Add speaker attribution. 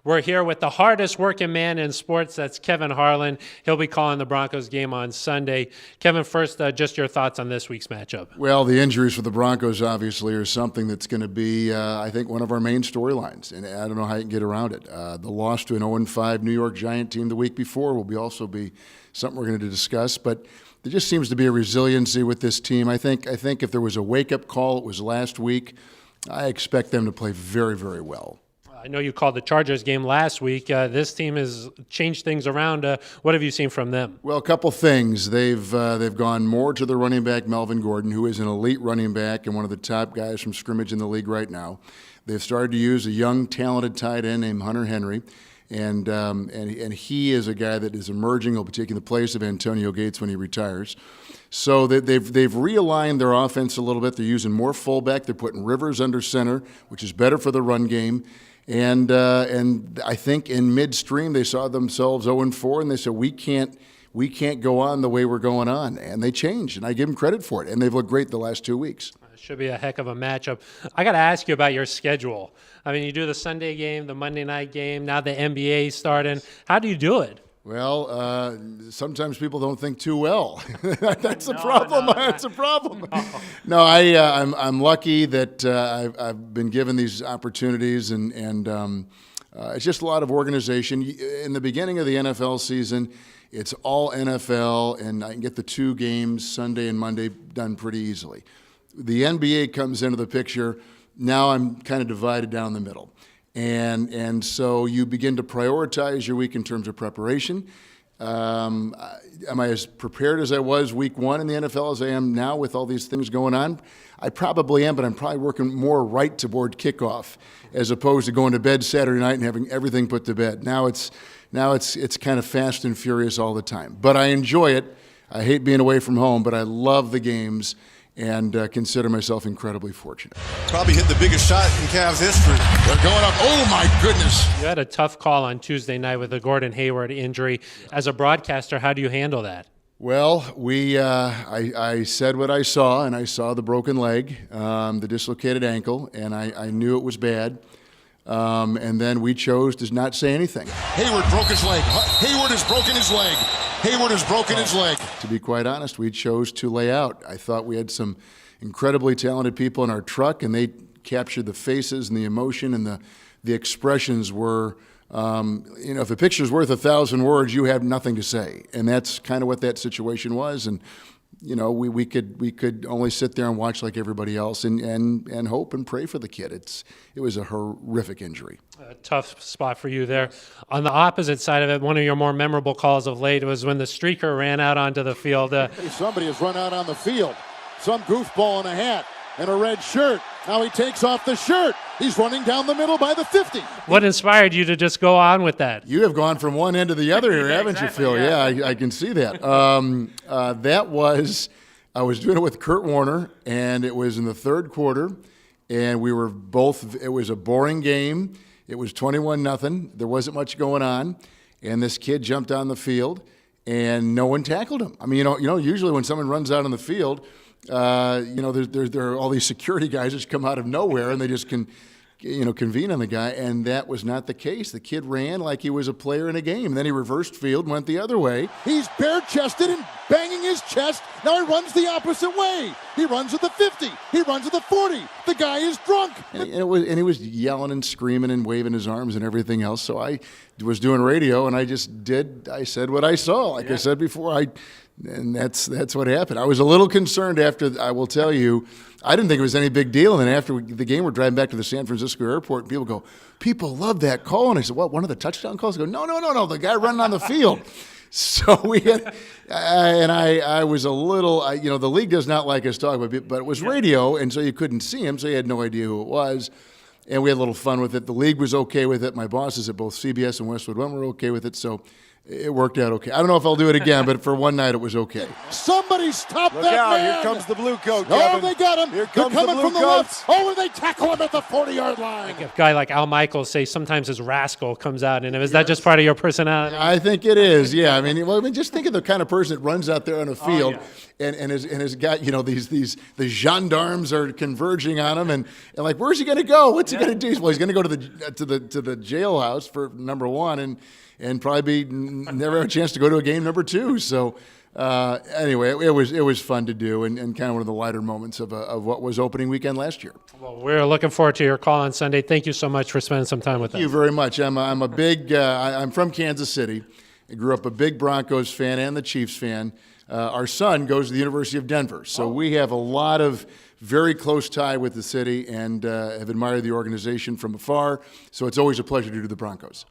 Speaker 1: We're here with the hardest working man in sports. That's Kevin Harlan. He'll be calling the Broncos game on Sunday. Kevin, first, just your thoughts on this week's matchup.
Speaker 2: Well, the injuries for the Broncos obviously are something that's going to be, I think, one of our main storylines, and I don't know how you can get around it. The loss to an 0-5 New York Giant team the week before will also be something we're going to discuss, but there just seems to be a resiliency with this team. I think if there was a wake-up call, it was last week. I expect them to play very, very well.
Speaker 1: I know you called the Chargers game last week. This team has changed things around. What have you seen from them?
Speaker 2: Well, a couple things. They've gone more to the running back, Melvin Gordon, who is an elite running back and one of the top guys from scrimmage in the league right now. They've started to use a young, talented tight end named Hunter Henry. And he is a guy that is emerging. He'll be taking the place of Antonio Gates when he retires. So they've realigned their offense a little bit. They're using more fullback. They're putting Rivers under center, which is better for the run game. And I think in midstream they saw themselves 0-4, and they said we can't go on the way we're going on. And they changed, and I give them credit for it. And they've looked great the last 2 weeks.
Speaker 1: Should be a heck of a matchup. I got to ask you about your schedule. I mean, you do the Sunday game, the Monday night game, now the NBA starting. How do you do it?
Speaker 2: Well, sometimes people don't think too well. That's a problem. That's a problem. No, I'm lucky that I've been given these opportunities, and it's just a lot of organization. In the beginning of the NFL season, it's all NFL, and I can get the 2 games, Sunday and Monday, done pretty easily. The NBA comes into the picture. Now I'm kind of divided down the middle. And so you begin to prioritize your week in terms of preparation. Am I as prepared as I was week 1 in the NFL as I am now with all these things going on? I probably am, but I'm probably working more right toward kickoff as opposed to going to bed Saturday night and having everything put to bed. Now it's kind of fast and furious all the time. But I enjoy it. I hate being away from home, but I love the games and consider myself incredibly fortunate.
Speaker 3: Probably hit the biggest shot in Cavs history.
Speaker 2: They're going up. Oh, my goodness.
Speaker 1: You had a tough call on Tuesday night with the Gordon Hayward injury. As a broadcaster, how do you handle that?
Speaker 2: Well, I said what I saw, and I saw the broken leg, the dislocated ankle, and I knew it was bad. And then we chose to not say anything.
Speaker 3: Hayward broke his leg. Hayward has broken his leg. Hayward has broken his leg.
Speaker 2: To be quite honest, we chose to lay out. I thought we had some incredibly talented people in our truck, and they captured the faces and the emotion, and the expressions were, if a picture's worth 1,000 words, you have nothing to say. And that's kind of what that situation was. And we could only sit there and watch like everybody else and hope and pray for the kid. It was a horrific injury.
Speaker 1: A tough spot for you there. On the opposite side of it, one of your more memorable calls of late was when the streaker ran out onto the field.
Speaker 4: Somebody has run out on the field. Some goofball in a hat and a red shirt. Now he takes off the shirt. He's running down the middle by the 50.
Speaker 1: What inspired you to just go on with that?
Speaker 2: You have gone from one end to the other here, haven't you, Phil? Yeah, I can see that. I was doing it with Kurt Warner, and it was in the third quarter, and it was a boring game. It was 21-0. There wasn't much going on, and this kid jumped on the field, and no one tackled him. I mean, usually when someone runs out on the field, there are all these security guys that just come out of nowhere, and they just convene on the guy, and that was not the case. The kid ran like he was a player in a game. Then he reversed field and went the other way.
Speaker 4: He's bare-chested and banging his chest. Now he runs the opposite way. He runs at the 50. He runs at the 40. The guy is drunk.
Speaker 2: And he was yelling and screaming and waving his arms and everything else. So I was doing radio, and I said what I saw. Like I said before, and that's what happened. I was a little concerned after, I will tell you, I didn't think it was any big deal. And then after the game, we're driving back to the San Francisco airport, and people go, people love that call. And I said, what, one of the touchdown calls? I go, no, the guy running on the field. So we had, and I was a little, the league does not like us talking about it, but it was radio, and so you couldn't see him, so you had no idea who it was. And we had a little fun with it. The league was okay with it. My bosses at both CBS and Westwood One were okay with it. So it worked out okay. I don't know if I'll do it again, but for one night it was okay.
Speaker 4: Somebody stop
Speaker 5: Look
Speaker 4: that
Speaker 5: out,
Speaker 4: man.
Speaker 5: here comes the blue coat,
Speaker 4: Oh,
Speaker 5: Kevin.
Speaker 4: they got him.
Speaker 5: Here
Speaker 4: They're
Speaker 5: comes
Speaker 4: coming
Speaker 5: the
Speaker 4: from
Speaker 5: blue
Speaker 4: the
Speaker 5: coats.
Speaker 4: left. Oh, and they tackle him at the 40-yard line.
Speaker 1: A guy like Al Michaels say sometimes his rascal comes out in him. Is that just part of your personality?
Speaker 2: I think it is, yeah. I mean, just think of the kind of person that runs out there on a field and has got, the gendarmes are converging on him and like, where's he going to go? What's he going to do? Well, he's going to go to the jailhouse for number one and probably never have a chance to go to a game number two. So anyway, it was fun to do and kind of one of the lighter moments of what was opening weekend last year.
Speaker 1: Well, we're looking forward to your call on Sunday. Thank you so much for spending some time with us.
Speaker 2: Thank you very much. I'm a big. I'm from Kansas City. I grew up a big Broncos fan and the Chiefs fan. Our son goes to the University of Denver, so we have a lot of very close tie with the city and have admired the organization from afar. So it's always a pleasure to do the Broncos.